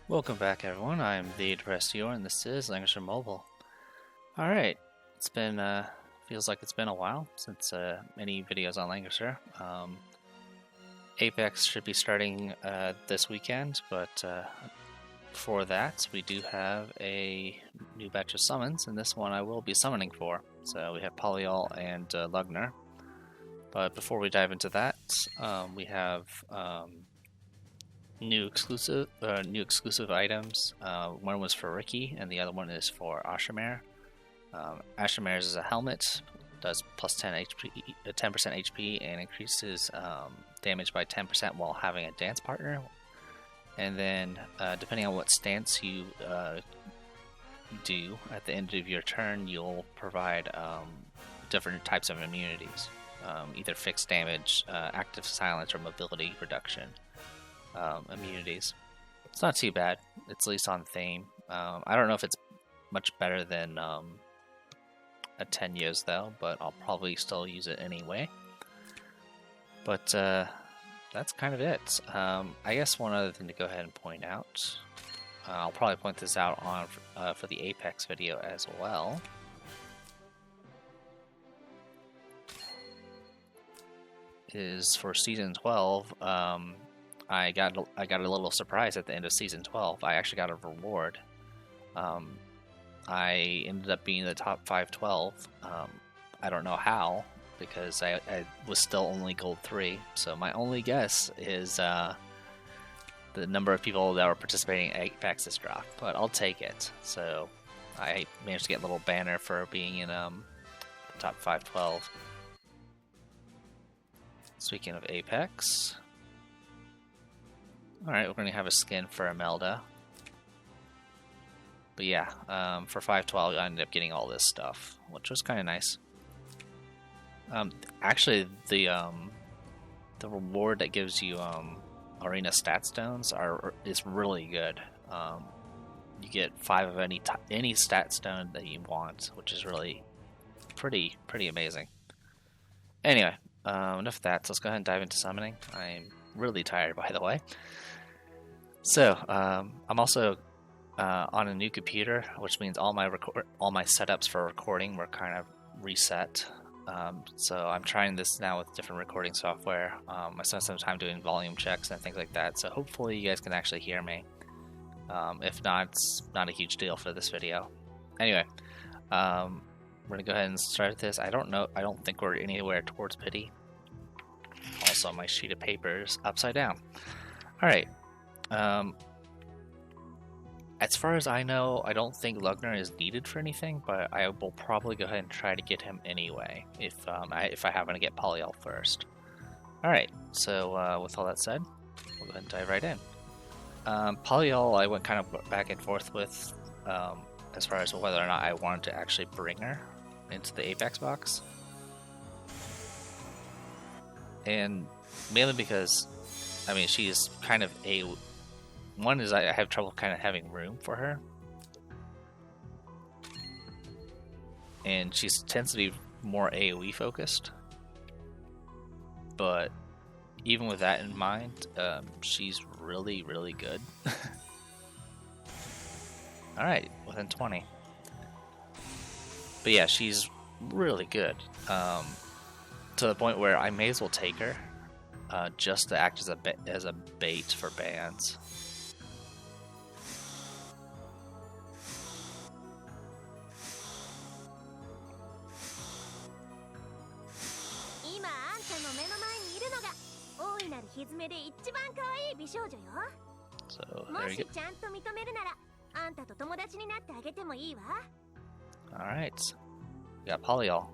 Welcome back, everyone. I'm the Depressed Viewer, and this is Langrisser Mobile. Alright, it's been, feels like it's been a while since any videos on Langrisser. Apex should be starting this weekend, but for that, we do have a new batch of summons, and this one I will be summoning for. So we have Polyol and Lugner. But before we dive into that, we have new exclusive items. One was for Ricky, and the other one is for Ashamare. Ashamere's is a helmet, does plus 10% HP, and increases damage by 10% while having a dance partner. And then, depending on what stance you do at the end of your turn, you'll provide different types of immunities, either fixed damage, active silence, or mobility reduction. Immunities. It's not too bad. It's at least on theme. I don't know if it's much better than a 10 years though, but I'll probably still use it anyway. But that's kind of it. I guess one other thing to go ahead and point out, I'll probably point this out on for the Apex video as well. Is for season 12. I got a little surprise at the end of season 12. I actually got a reward. I ended up being the top 512. I don't know how, because I was still only gold 3. So my only guess is the number of people that were participating in Apex's drop, but I'll take it. So I managed to get a little banner for being in the top 512. Speaking of Apex. Alright, we're going to have a skin for Imelda. But yeah, for 512 I ended up getting all this stuff, which was kind of nice. Actually, the reward that gives you arena stat stones is really good. You get 5 of any stat stone that you want, which is really pretty amazing. Anyway, enough of that. So let's go ahead and dive into summoning. I'm really tired, by the way. So I'm also on a new computer, which means all my setups for recording were kind of reset. So I'm trying this now with different recording software. I spent some time doing volume checks and things like that. So hopefully you guys can actually hear me. If not, it's not a huge deal for this video. Anyway, we're gonna go ahead and start this. I don't think we're anywhere towards pity. Also, my sheet of paper is upside down. All right. As far as I know, I don't think Lugner is needed for anything, but I will probably go ahead and try to get him anyway if I happen to get Polyol first. All right. So with all that said, we'll go ahead and dive right in. Polyol, I went kind of back and forth with as far as whether or not I wanted to actually bring her into the Apex box. And mainly because, I mean, she's kind of one is I have trouble kind of having room for her. And she tends to be more AoE focused. But even with that in mind, she's really good. Alright, within 20. But yeah, she's really good. To the point where I may as well take her just to act as a bait for bans. So there you go. Alright, we got Polyol.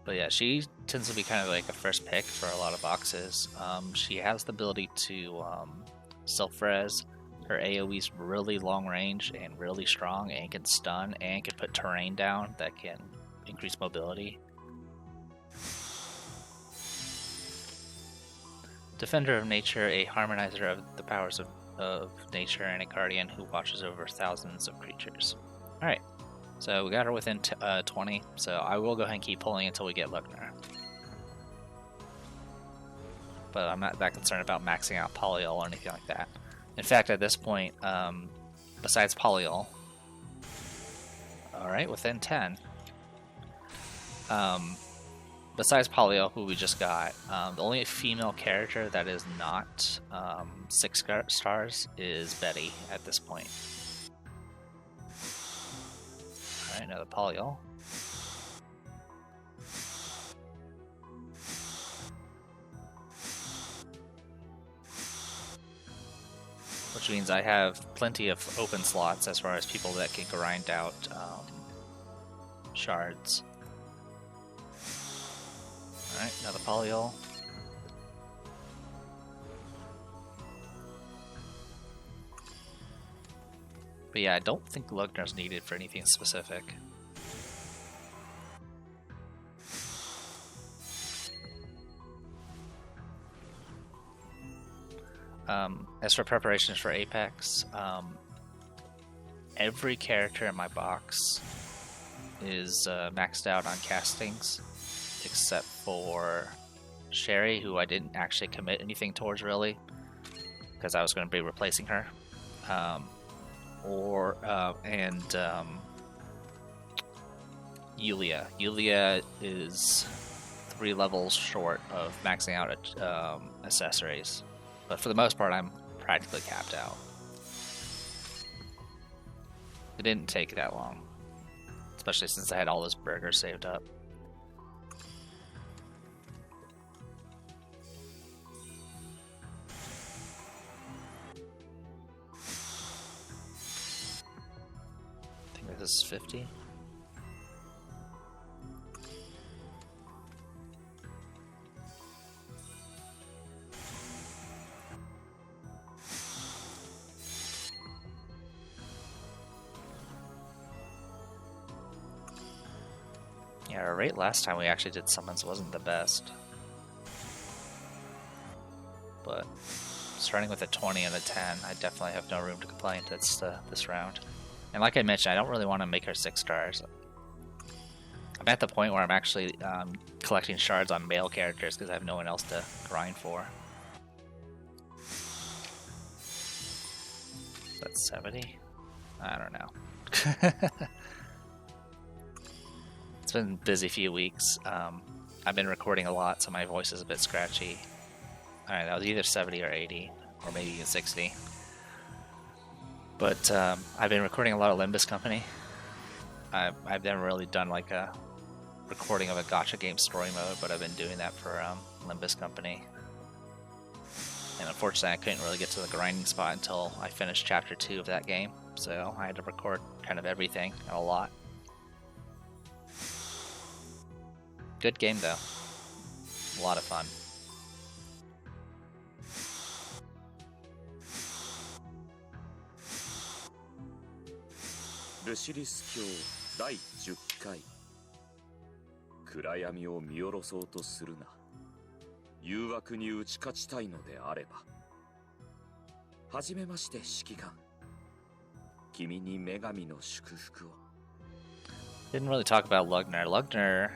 But yeah, she tends to be kind of like a first pick for a lot of boxes. She has the ability to self-res. Her AoE is really long range and really strong, and can stun, and can put terrain down that can increase mobility. Defender of Nature, a harmonizer of the powers of nature, and a guardian who watches over thousands of creatures. Alright. So we got her within 20, so I will go ahead and keep pulling until we get Lugner. but I'm not that concerned about maxing out Polyol or anything like that. In fact, at this point, besides Polyol, alright, within 10. Besides Polyol, who we just got, the only female character that is not 6 stars is Betty at this point. Alright, another Polyol. Which means I have plenty of open slots as far as people that can grind out shards. Alright, another Polyol. But yeah, I don't think Lugnar's needed for anything specific. As for preparations for Apex, every character in my box is maxed out on castings, except for Sherry, who I didn't actually commit anything towards really, because I was going to be replacing her. Yulia. Yulia is 3 levels short of maxing out accessories. But for the most part, I'm practically capped out. It didn't take that long, especially since I had all those burgers saved up. I think this is 50. Yeah, our rate last time we actually did summons wasn't the best. But starting with a 20 and a 10, I definitely have no room to complain this round. And like I mentioned, I don't really want to make her 6 stars. I'm at the point where I'm actually collecting shards on male characters because I have no one else to grind for. That's 70? I don't know. It's been a busy few weeks. I've been recording a lot, so my voice is a bit scratchy. Alright, that was either 70 or 80, or maybe even 60. But I've been recording a lot of Limbus Company. I've never really done like a recording of a gacha game story mode, but I've been doing that for Limbus Company. And unfortunately, I couldn't really get to the grinding spot until I finished Chapter 2 of that game, so I had to record kind of everything, and a lot. Good game though. A lot of fun. Lucilis教第10回。暗闇を見下ろそうとするな。誘惑に打ち勝ちたいのであれば。はじめまして指揮官。君に女神の祝福を。Didn't really talk about Lugnar. Lugnar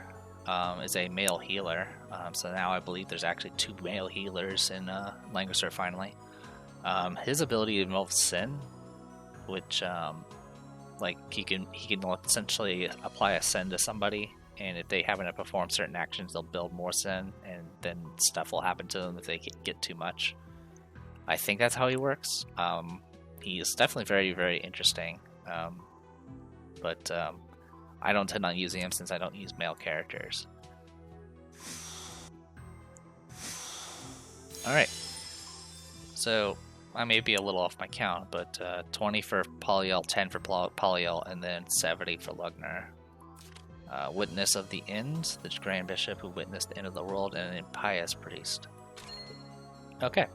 is a male healer, so now I believe there's actually 2 male healers in Langrisser finally. His ability involves Sin, which like he can essentially apply a Sin to somebody, and if they happen to perform certain actions, they'll build more Sin, and then stuff will happen to them if they get too much. I think that's how he works. He is definitely very, very interesting, but I don't intend on using him since I don't use male characters. Alright, so I may be a little off my count, but 20 for Polyol, 10 for Polyol, and then 70 for Lugnar. Witness of the End, the Grand Bishop who witnessed the end of the world, and an impious priest. Okay.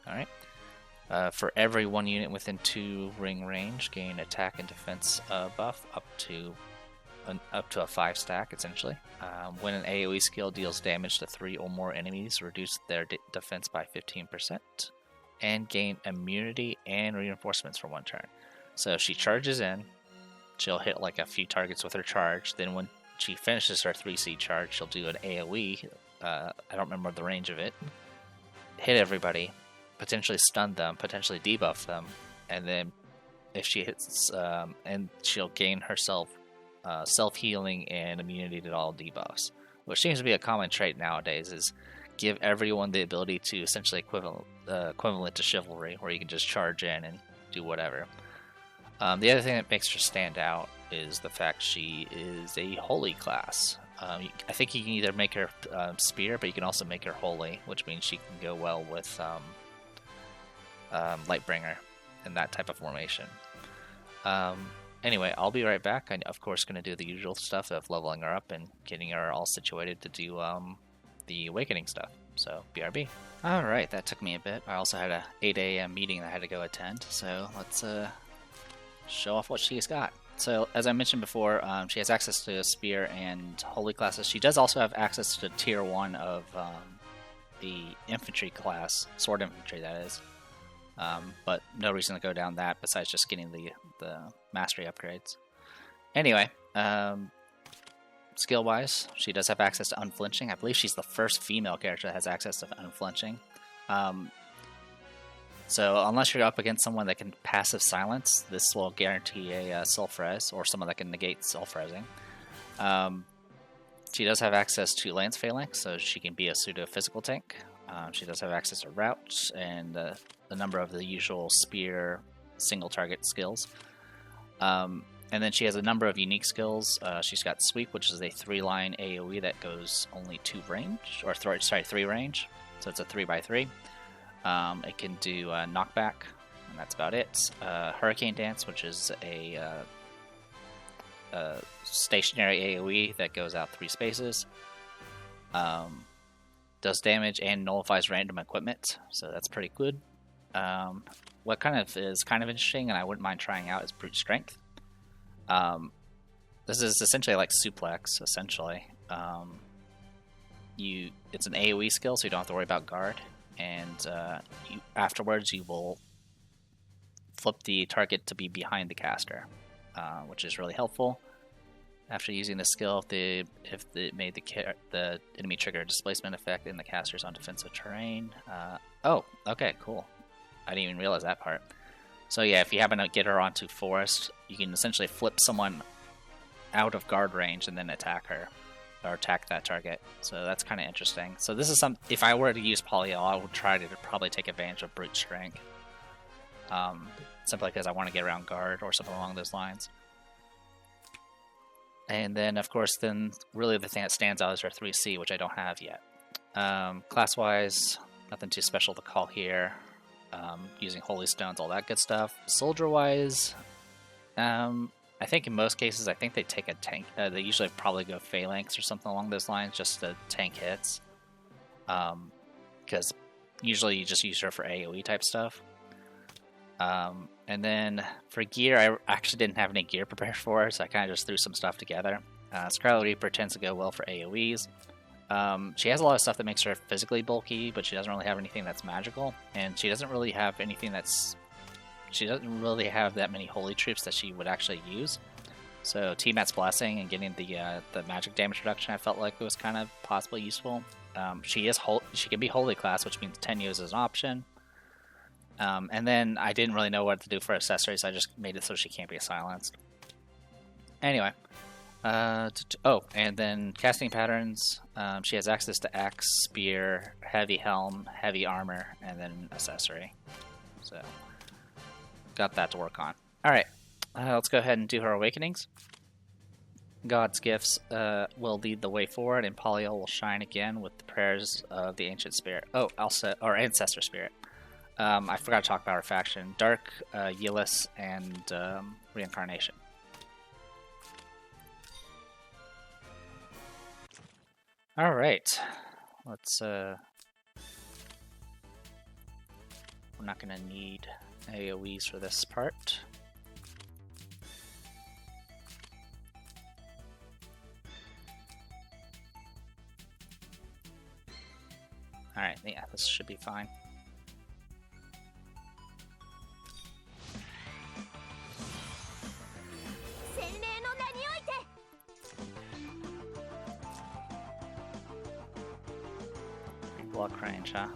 Alright. For every one unit within 2 ring range, gain attack and defense buff up to a 5 stack, essentially. When an AoE skill deals damage to 3 or more enemies, reduce their defense by 15%, and gain immunity and reinforcements for 1 turn. So if she charges in, she'll hit like a few targets with her charge. Then when she finishes her 3C charge, she'll do an AoE. I don't remember the range of it. Hit everybody, potentially stun them, potentially debuff them, and then if she hits, and she'll gain herself self-healing and immunity to all debuffs, which seems to be a common trait nowadays, is give everyone the ability to essentially equivalent to chivalry, where you can just charge in and do whatever. The other thing that makes her stand out is the fact she is a holy class. I think you can either make her spear, but you can also make her holy, which means she can go well with Lightbringer in that type of formation. Anyway, I'll be right back. I'm, of course, going to do the usual stuff of leveling her up and getting her all situated to do the awakening stuff. So, BRB. Alright, that took me a bit. I also had a 8 a.m. meeting that I had to go attend, so let's show off what she's got. So, as I mentioned before, she has access to spear and holy classes. She does also have access to tier 1 of the infantry class, sword infantry that is. But no reason to go down that besides just getting the mastery upgrades. Anyway, skill-wise, she does have access to unflinching. I believe she's the first female character that has access to unflinching. So unless you're up against someone that can passive silence, this will guarantee a self-res, or someone that can negate self-resing. She does have access to lance phalanx, so she can be a pseudo-physical tank. She does have access to routes and a number of the usual spear single target skills. And then she has a number of unique skills. She's got Sweep, which is a 3-line AoE that goes only 2 range, or 3 range. So it's a 3x3. It can do knockback, and that's about it. Hurricane Dance, which is a stationary AoE that goes out 3 spaces. Does damage and nullifies random equipment, so that's pretty good. What is kind of interesting, and I wouldn't mind trying out, is Brute Strength. This is essentially like Suplex, essentially. It's an AoE skill, so you don't have to worry about guard, and afterwards you will flip the target to be behind the caster, which is really helpful. After using the skill, if it made the enemy trigger a displacement effect in the caster's on defensive terrain. Oh, okay, cool. I didn't even realize that part. So yeah, if you happen to get her onto forest, you can essentially flip someone out of guard range and then attack her, or attack that target. So that's kind of interesting. So this is if I were to use Polyol, I would try to probably take advantage of Brute Strength. Simply because I want to get around guard or something along those lines. And then, of course, really the thing that stands out is her 3C, which I don't have yet. Class-wise, nothing too special to call here. Using Holy Stones, all that good stuff. Soldier-wise, I think in most cases, I think they take a tank. They usually probably go Phalanx or something along those lines, just to tank hits. Because usually you just use her for AoE type stuff. And then for gear, I actually didn't have any gear prepared for her, so I kind of just threw some stuff together. Scarlet Reaper tends to go well for AoEs. She has a lot of stuff that makes her physically bulky, but she doesn't really have anything that's magical, and she doesn't really have anything that's... She doesn't really have that many holy troops that she would actually use. So Tiamat's Blessing and getting the magic damage reduction, I felt like it was kind of possibly useful. She can be holy class, which means 10 use is an option. And then I didn't really know what to do for accessories, so I just made it so she can't be silenced. Anyway. And then casting patterns. She has access to axe, spear, heavy helm, heavy armor, and then accessory. So, got that to work on. Alright, let's go ahead and do her awakenings. God's gifts will lead the way forward, and Polyol will shine again with the prayers of the ancient spirit. Oh, also, or ancestor spirit. I forgot to talk about our faction. Dark, Yillis, and Reincarnation. Alright. Let's we're not going to need AoEs for this part. Alright, yeah, this should be fine. Block range, huh?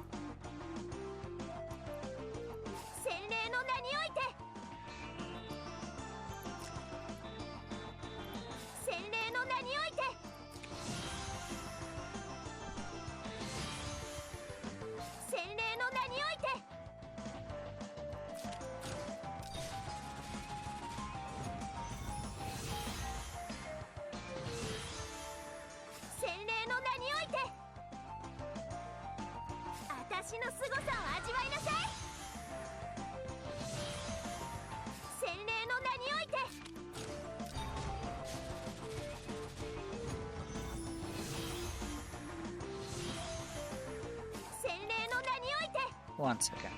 One second.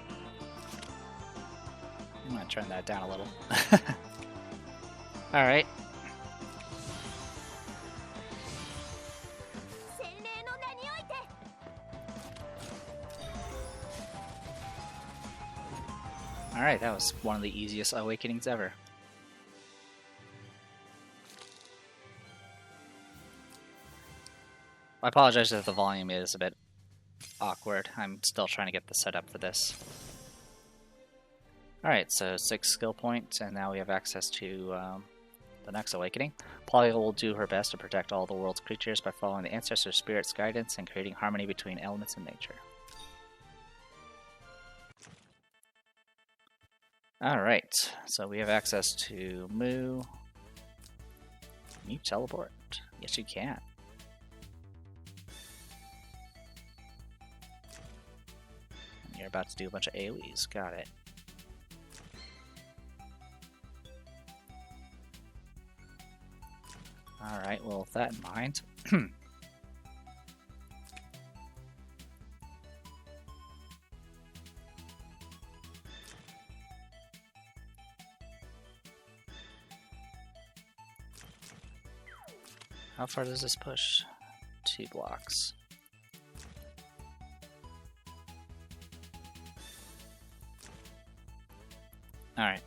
I'm gonna turn that down a little. Alright. Alright, that was one of the easiest awakenings ever. I apologize if the volume is a bit awkward. I'm still trying to get the setup for this. Alright, so 6 skill points, and now we have access to the next awakening. Polly will do her best to protect all the world's creatures by following the ancestor spirit's guidance and creating harmony between elements and nature. Alright, so we have access to Moo. Can you teleport? Yes, you can. And you're about to do a bunch of AoEs. Got it. Alright, well, with that in mind, how far does this push? 2 blocks. Alright.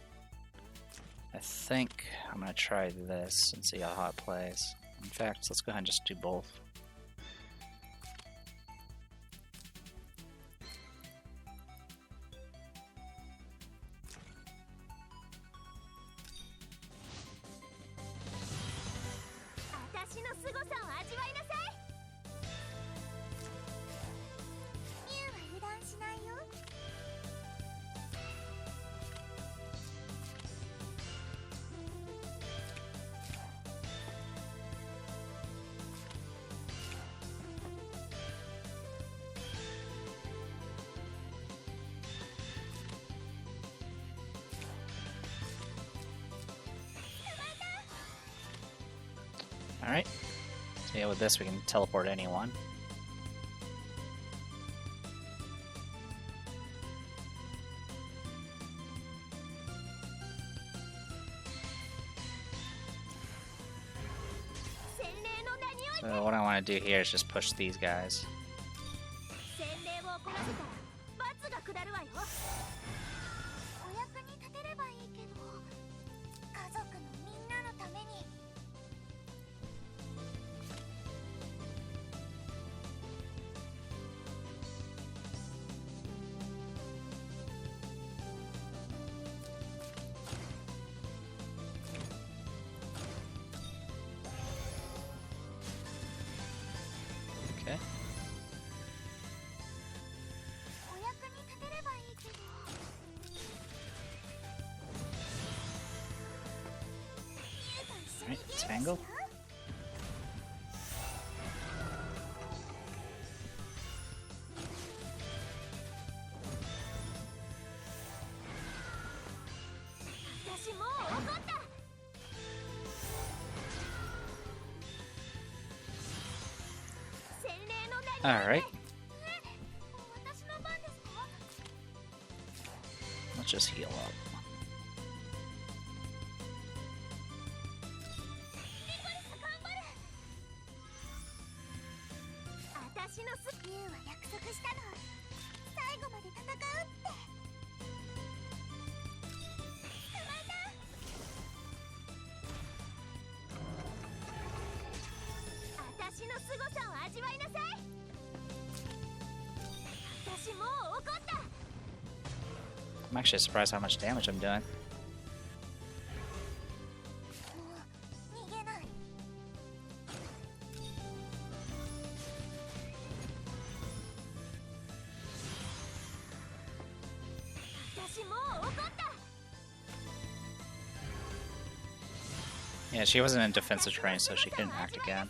I think I'm going to try this and see how it plays. In fact, let's go ahead and just do both. Alright, so yeah, with this we can teleport anyone. So what I want to do here is just push these guys. Okay. Alright, tangle. Alright. just heal up. I'm actually surprised how much damage I'm doing. Yeah, she wasn't in defensive terrain, so she couldn't act again.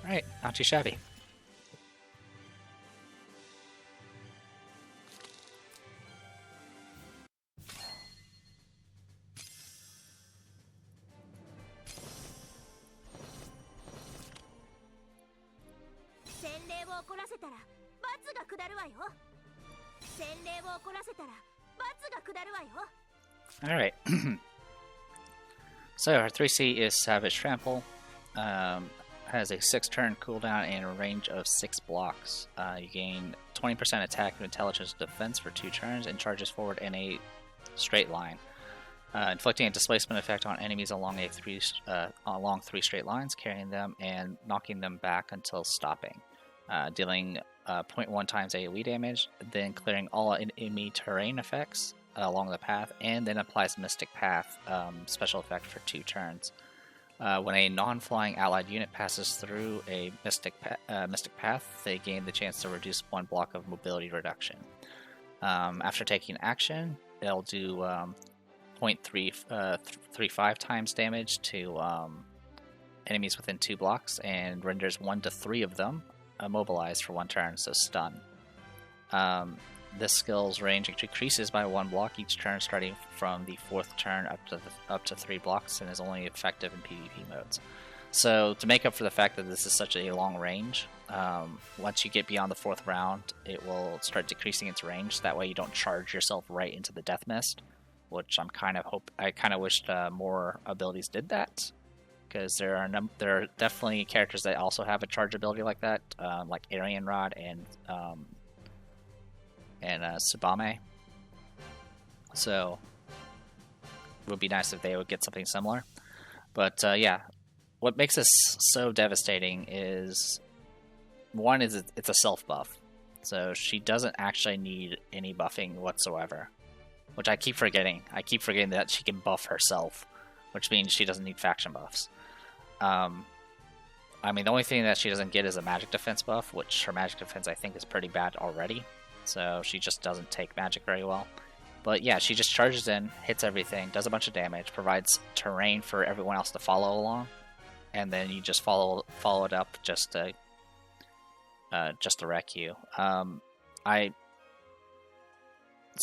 Alright, not too shabby. Alright. So our 3C is Savage Trample. Has a 6-turn cooldown and a range of 6 blocks. You gain 20% attack and intelligence defense for 2 turns and charges forward in a straight line. Inflicting a displacement effect on enemies along 3 straight lines, carrying them and knocking them back until stopping. Dealing 0.1 times AoE damage, then clearing all enemy terrain effects along the path, and then applies Mystic Path special effect for 2 turns. When a non-flying allied unit passes through a Mystic Path, they gain the chance to reduce 1 block of mobility reduction. After taking action, they'll do 0.35 times damage to enemies within 2 blocks, and renders 1 to 3 of them immobilized for 1 turn, so stun. This skill's range decreases by 1 block each turn, starting from the 4th turn up to 3 blocks, and is only effective in PvP modes. So to make up for the fact that this is such a long range, once you get beyond the 4th round, it will start decreasing its range. That way you don't charge yourself right into the Death Mist, which I kind of wished more abilities did that, because there are definitely characters that also have a charge ability like that, like Aryan Rod and Tsubame. So it would be nice if they would get something similar. But yeah, what makes this so devastating is, one is it's a self buff, so she doesn't actually need any buffing whatsoever, which I keep forgetting. I keep forgetting that she can buff herself, which means she doesn't need faction buffs. I mean, the only thing that she doesn't get is a magic defense buff, which her magic defense I think is pretty bad already. So she just doesn't take magic very well. But yeah, she just charges in, hits everything, does a bunch of damage, provides terrain for everyone else to follow along, and then you just follow it up just to wreck you. Some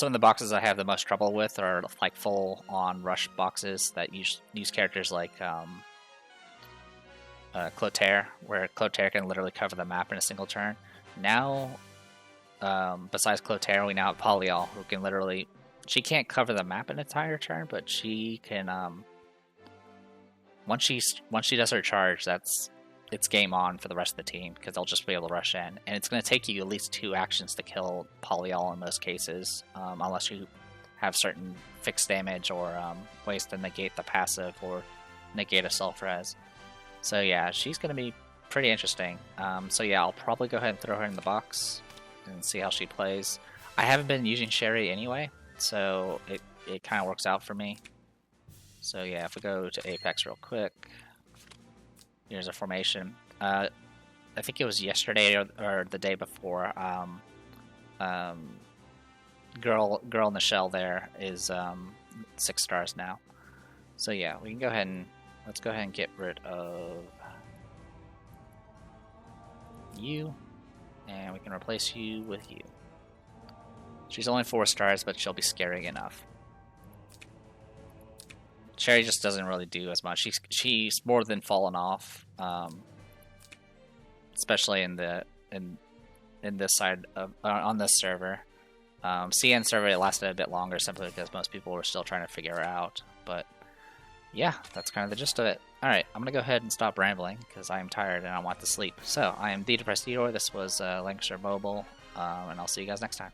of the boxes I have the most trouble with are like full on rush boxes that use characters like Clotaire, where Clotaire can literally cover the map in a single turn. Now, besides Clotaire, we now have Polyol, who can literally... She can't cover the map an entire turn, but she can... Once she does her charge, it's game on for the rest of the team, because they'll just be able to rush in. And it's going to take you at least 2 actions to kill Polyol in most cases, unless you have certain fixed damage or ways to negate the passive or negate a self-res. So yeah, she's going to be pretty interesting. So yeah, I'll probably go ahead and throw her in the box and see how she plays. I haven't been using Sherry anyway, so it kind of works out for me. So yeah, if we go to Apex real quick, here's a formation. I think it was yesterday or the day before. Girl in the shell there is 6 stars now. So yeah, we can go ahead and let's go ahead and get rid of you, and we can replace you with you. She's only 4 stars, but she'll be scary enough. Cherry just doesn't really do as much. She's more than fallen off, especially in this side of on this server. CN server, it lasted a bit longer simply because most people were still trying to figure her out. But yeah, that's kind of the gist of it. Alright, I'm going to go ahead and stop rambling because I am tired and I want to sleep. So, I am The Depressed Eeyore. This was Langrisser Mobile, and I'll see you guys next time.